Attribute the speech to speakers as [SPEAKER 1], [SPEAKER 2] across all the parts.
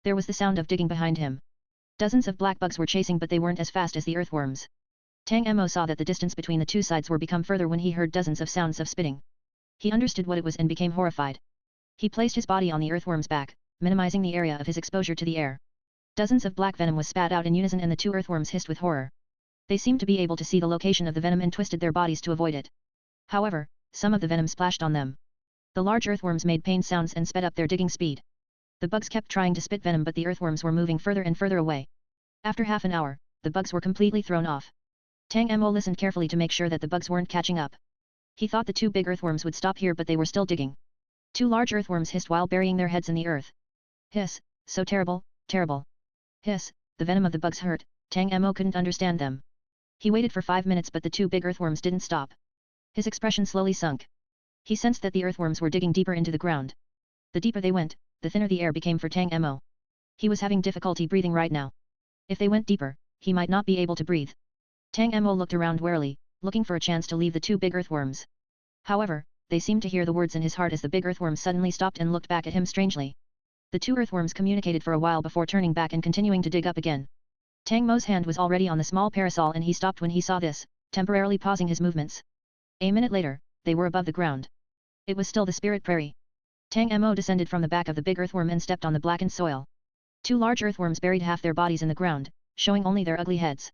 [SPEAKER 1] There was the sound of digging behind him. Dozens of black bugs were chasing, but they weren't as fast as the earthworms. Tang Mo saw that the distance between the two sides were become further when he heard dozens of sounds of spitting. He understood what it was and became horrified. He placed his body on the earthworm's back, minimizing the area of his exposure to the air. Dozens of black venom was spat out in unison and the two earthworms hissed with horror. They seemed to be able to see the location of the venom and twisted their bodies to avoid it. However, some of the venom splashed on them. The large earthworms made pain sounds and sped up their digging speed. The bugs kept trying to spit venom, but the earthworms were moving further and further away. After half an hour, the bugs were completely thrown off. Tang Mo listened carefully to make sure that the bugs weren't catching up. He thought the two big earthworms would stop here, but they were still digging. Two large earthworms hissed while burying their heads in the earth. Hiss, so terrible, terrible. Hiss, the venom of the bugs hurt. Tang Mo couldn't understand them. He waited for 5 minutes, but the two big earthworms didn't stop. His expression slowly sunk. He sensed that the earthworms were digging deeper into the ground. The deeper they went, the thinner the air became for Tang Mo. He was having difficulty breathing right now. If they went deeper, he might not be able to breathe. Tang Mo looked around warily, looking for a chance to leave the two big earthworms. However, they seemed to hear the words in his heart as the big earthworms suddenly stopped and looked back at him strangely. The two earthworms communicated for a while before turning back and continuing to dig up again. Tang Mo's hand was already on the small parasol and he stopped when he saw this, temporarily pausing his movements. A minute later, they were above the ground. It was still the spirit prairie. Tang Mo descended from the back of the big earthworm and stepped on the blackened soil. Two large earthworms buried half their bodies in the ground, showing only their ugly heads.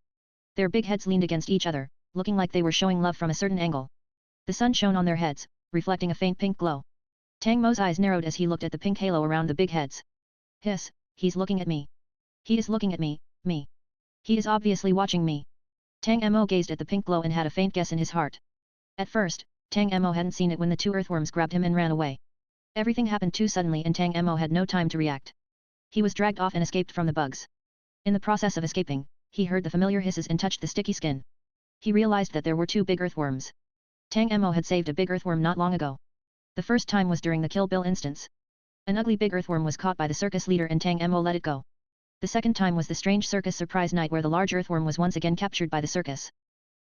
[SPEAKER 1] Their big heads leaned against each other, looking like they were showing love from a certain angle. The sun shone on their heads, reflecting a faint pink glow. Tang Mo's eyes narrowed as he looked at the pink halo around the big heads. Hiss, he's looking at me. He is looking at me, me. He is obviously watching me. Tang Mo gazed at the pink glow and had a faint guess in his heart. At first, Tang Mo hadn't seen it when the two earthworms grabbed him and ran away. Everything happened too suddenly and Tang Mo had no time to react. He was dragged off and escaped from the bugs. In the process of escaping, he heard the familiar hisses and touched the sticky skin. He realized that there were two big earthworms. Tang Mo had saved a big earthworm not long ago. The first time was during the Kill Bill instance. An ugly big earthworm was caught by the circus leader and Tang Mo let it go. The second time was the strange circus surprise night where the large earthworm was once again captured by the circus.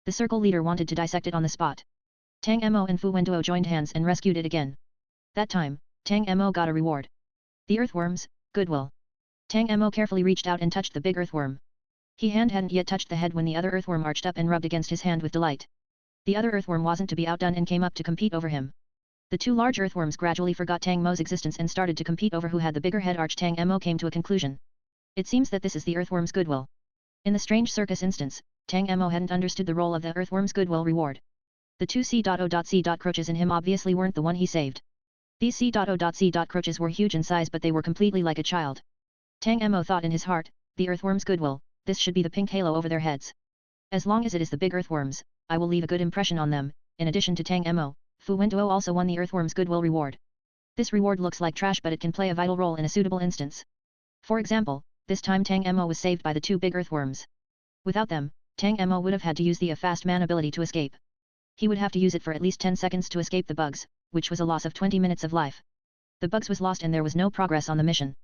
[SPEAKER 1] The circle leader wanted to dissect it on the spot. Tang Mo and Fu Wenduo joined hands and rescued it again. That time, Tang Mo got a reward. The earthworms, goodwill. Tang Mo carefully reached out and touched the big earthworm. His hand hadn't yet touched the head when the other earthworm arched up and rubbed against his hand with delight. The other earthworm wasn't to be outdone and came up to compete over him. The two large earthworms gradually forgot Tang Mo's existence and started to compete over who had the bigger head. Tang Mo came to a conclusion. It seems that this is the earthworm's goodwill. In the strange circus instance, Tang Mo hadn't understood the role of the earthworm's goodwill reward. The two C.O.C. croaches in him obviously weren't the one he saved. These C.O.C. croaches were huge in size, but they were completely like a child. Tang Mo thought in his heart, the earthworm's goodwill, this should be the pink halo over their heads. As long as it is the big earthworms, I will leave a good impression on them. In addition to Tang Mo, Fu Wenduo also won the earthworm's goodwill reward. This reward looks like trash, but it can play a vital role in a suitable instance. For example, this time Tang Mo was saved by the two big earthworms. Without them, Tang Mo would have had to use the fast man ability to escape. He would have to use it for at least 10 seconds to escape the bugs, which was a loss of 20 minutes of life. The bugs was lost and there was no progress on the mission.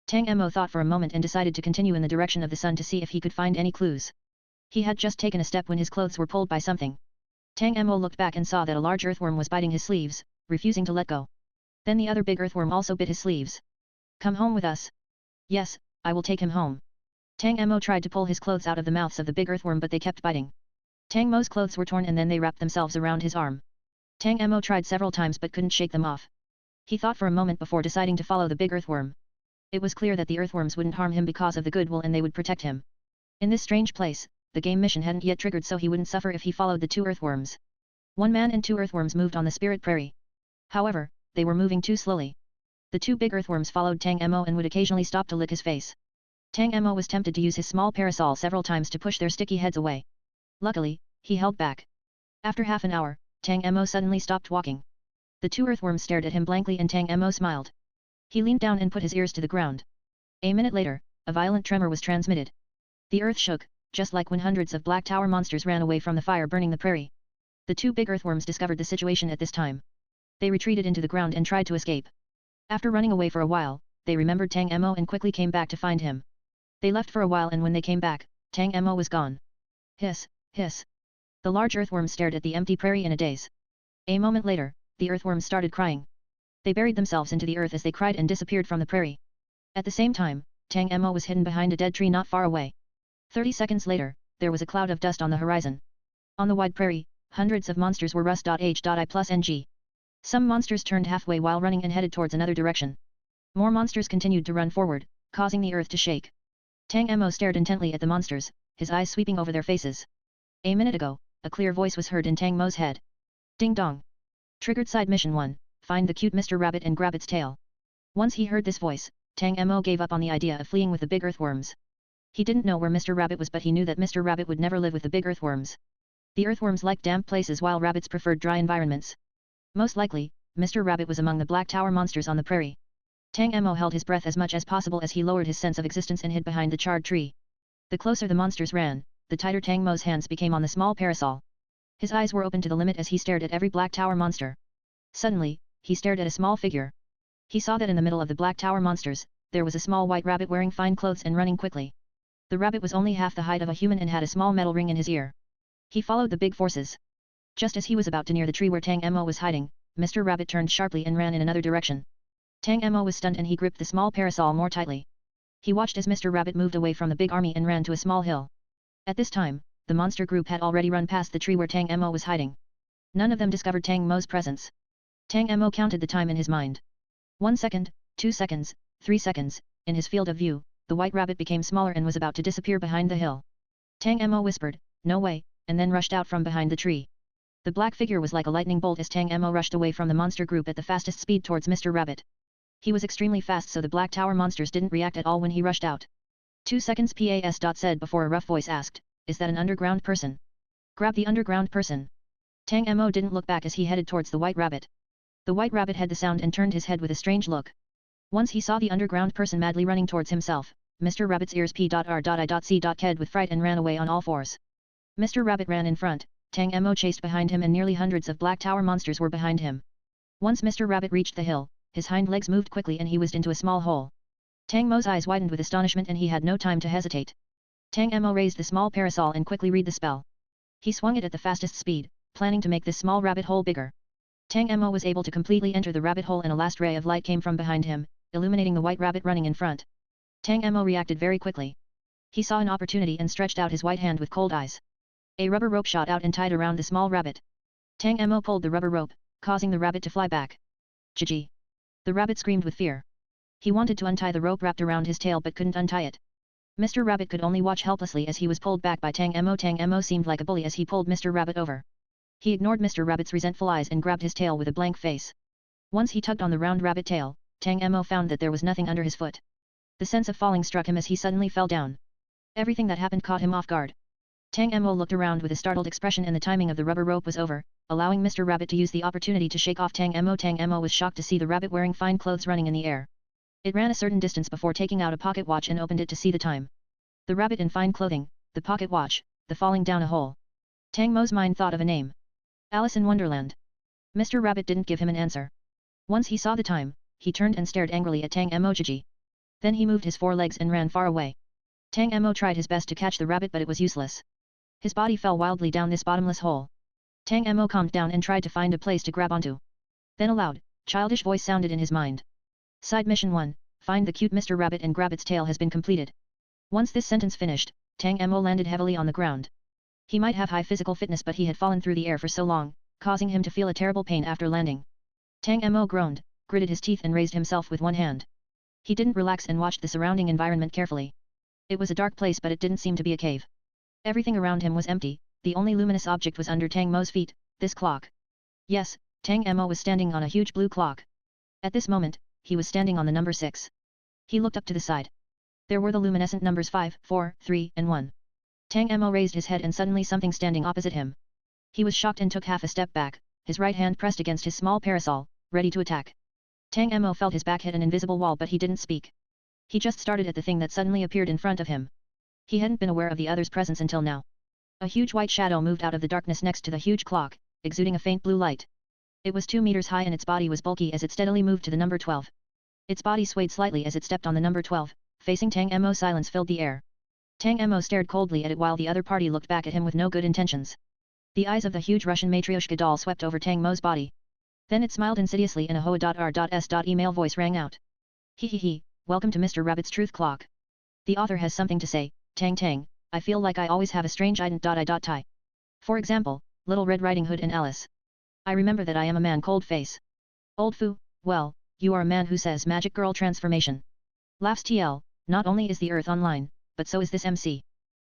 [SPEAKER 1] Tang Mo thought for a moment and decided to continue in the direction of the sun to see if he could find any clues. He had just taken a step when his clothes were pulled by something. Tang Mo looked back and saw that a large earthworm was biting his sleeves, refusing to let go. Then the other big earthworm also bit his sleeves. Come home with us. Yes, I will take him home. Tang Mo tried to pull his clothes out of the mouths of the big earthworm, but they kept biting. Tang Mo's clothes were torn and then they wrapped themselves around his arm. Tang Mo tried several times but couldn't shake them off. He thought for a moment before deciding to follow the big earthworm. It was clear that the earthworms wouldn't harm him because of the goodwill and they would protect him. In this strange place, the game mission hadn't yet triggered, so he wouldn't suffer if he followed the two earthworms. One man and two earthworms moved on the spirit prairie. However, they were moving too slowly. The two big earthworms followed Tang Mo and would occasionally stop to lick his face. Tang Mo was tempted to use his small parasol several times to push their sticky heads away. Luckily, he held back. After half an hour, Tang Mo suddenly stopped walking. The two earthworms stared at him blankly and Tang Mo smiled. He leaned down and put his ears to the ground. A minute later, a violent tremor was transmitted. The earth shook, just like when hundreds of black tower monsters ran away from the fire burning the prairie. The two big earthworms discovered the situation at this time. They retreated into the ground and tried to escape. After running away for a while, they remembered Tang Mo and quickly came back to find him. They left for a while and when they came back, Tang Mo was gone. Hiss, hiss. The large earthworms stared at the empty prairie in a daze. A moment later, the earthworms started crying. They buried themselves into the earth as they cried and disappeared from the prairie. At the same time, Tang Mo was hidden behind a dead tree not far away. 30 seconds later, there was a cloud of dust on the horizon. On the wide prairie, hundreds of monsters were rust.h.i+ng. Some monsters turned halfway while running and headed towards another direction. More monsters continued to run forward, causing the earth to shake. Tang Mo stared intently at the monsters, his eyes sweeping over their faces. A minute ago, a clear voice was heard in Tang Mo's head. Ding dong. Triggered side mission 1, find the cute Mr. Rabbit and grab its tail. Once he heard this voice, Tang Mo gave up on the idea of fleeing with the big earthworms. He didn't know where Mr. Rabbit was, but he knew that Mr. Rabbit would never live with the big earthworms. The earthworms liked damp places while rabbits preferred dry environments. Most likely, Mr. Rabbit was among the Black Tower monsters on the prairie. Tang Mo held his breath as much as possible as he lowered his sense of existence and hid behind the charred tree. The closer the monsters ran, the tighter Tang Mo's hands became on the small parasol. His eyes were open to the limit as he stared at every Black Tower monster. Suddenly, he stared at a small figure. He saw that in the middle of the Black Tower monsters, there was a small white rabbit wearing fine clothes and running quickly. The rabbit was only half the height of a human and had a small metal ring in his ear. He followed the big forces. Just as he was about to near the tree where Tang Mo was hiding, Mr. Rabbit turned sharply and ran in another direction. Tang Mo was stunned and he gripped the small parasol more tightly. He watched as Mr. Rabbit moved away from the big army and ran to a small hill. At this time, the monster group had already run past the tree where Tang Mo was hiding. None of them discovered Tang Mo's presence. Tang Mo counted the time in his mind. 1 second, 2 seconds, 3 seconds, in his field of view, the white rabbit became smaller and was about to disappear behind the hill. Tang Mo whispered, "No way," and then rushed out from behind the tree. The black figure was like a lightning bolt as Tang Mo rushed away from the monster group at the fastest speed towards Mr. Rabbit. He was extremely fast, so the Black Tower monsters didn't react at all when he rushed out. 2 seconds pas. Said before a rough voice asked, "Is that an underground person?" "Grab the underground person." Tang Mo didn't look back as he headed towards the white rabbit. The white rabbit had the sound and turned his head with a strange look. Once he saw the underground person madly running towards himself, Mr. Rabbit's ears p.r.i.c.ked with fright and ran away on all fours. Mr. Rabbit ran in front, Tang Mo chased behind him and nearly hundreds of Black Tower monsters were behind him. Once Mr. Rabbit reached the hill, his hind legs moved quickly and he whizzed into a small hole. Tang Mo's eyes widened with astonishment and he had no time to hesitate. Tang Mo raised the small parasol and quickly read the spell. He swung it at the fastest speed, planning to make this small rabbit hole bigger. Tang Mo was able to completely enter the rabbit hole and a last ray of light came from behind him, illuminating the white rabbit running in front. Tang Mo reacted very quickly. He saw an opportunity and stretched out his white hand with cold eyes. A rubber rope shot out and tied around the small rabbit. Tang Mo pulled the rubber rope, causing the rabbit to fly back. "Gigi!" The rabbit screamed with fear. He wanted to untie the rope wrapped around his tail but couldn't untie it. Mr. Rabbit could only watch helplessly as he was pulled back by Tang Mo. Tang Mo seemed like a bully as he pulled Mr. Rabbit over. He ignored Mr. Rabbit's resentful eyes and grabbed his tail with a blank face. Once he tugged on the round rabbit tail, Tang Mo found that there was nothing under his foot. The sense of falling struck him as he suddenly fell down. Everything that happened caught him off guard. Tang Mo looked around with a startled expression and the timing of the rubber rope was over, allowing Mr. Rabbit to use the opportunity to shake off Tang Mo. Tang Mo was shocked to see the rabbit wearing fine clothes running in the air. It ran a certain distance before taking out a pocket watch and opened it to see the time. The rabbit in fine clothing, the pocket watch, the falling down a hole. Tang Mo's mind thought of a name. Alice in Wonderland. Mr. Rabbit didn't give him an answer. Once he saw the time, he turned and stared angrily at Tang Mo. Gigi. Then he moved his forelegs and ran far away. Tang Mo tried his best to catch the rabbit but it was useless. His body fell wildly down this bottomless hole. Tang Mo calmed down and tried to find a place to grab onto. Then a loud, childish voice sounded in his mind. Side mission 1, find the cute Mr. Rabbit and grab its tail has been completed. Once this sentence finished, Tang Mo landed heavily on the ground. He might have high physical fitness but he had fallen through the air for so long, causing him to feel a terrible pain after landing. Tang Mo groaned, gritted his teeth and raised himself with one hand. He didn't relax and watched the surrounding environment carefully. It was a dark place but it didn't seem to be a cave. Everything around him was empty, the only luminous object was under Tang Mo's feet, this clock. Yes, Tang Mo was standing on a huge blue clock. At this moment, he was standing on the number 6. He looked up to the side. There were the luminescent numbers 5, 4, 3, and 1. Tang Mo raised his head and suddenly something standing opposite him. He was shocked and took half a step back, his right hand pressed against his small parasol, ready to attack. Tang Mo felt his back hit an invisible wall but he didn't speak. He just started at the thing that suddenly appeared in front of him. He hadn't been aware of the other's presence until now. A huge white shadow moved out of the darkness next to the huge clock, exuding a faint blue light. It was 2 meters high and its body was bulky as it steadily moved to the number 12. Its body swayed slightly as it stepped on the number 12, facing Tang Mo. Silence filled the air. Tang Mo stared coldly at it while the other party looked back at him with no good intentions. The eyes of the huge Russian Matryoshka doll swept over Tang Mo's body. Then it smiled insidiously and a hoa.r.s. email voice rang out. He, welcome to Mr. Rabbit's truth clock. The author has something to say. Tang, I feel like I always have a strange tie. For example, Little Red Riding Hood and Alice. I remember that I am a man cold face. Old Fu, well, you are a man who says magic girl transformation. Laughs TL, not only is the Earth online, but so is this MC.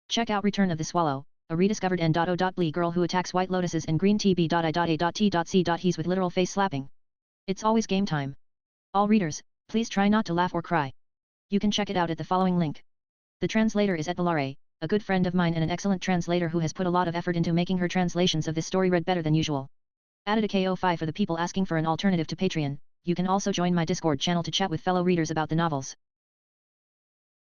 [SPEAKER 1] Check out Return of the Swallow, a rediscovered N.O.Blee girl who attacks white lotuses and green TB.I.A.T.C. He's with literal face slapping. It's always game time. All readers, please try not to laugh or cry. You can check it out at the following link. The translator is Ethelare, a good friend of mine and an excellent translator who has put a lot of effort into making her translations of this story read better than usual. Added a KO5 for the people asking for an alternative to Patreon. You can also join my Discord channel to chat with fellow readers about the novels.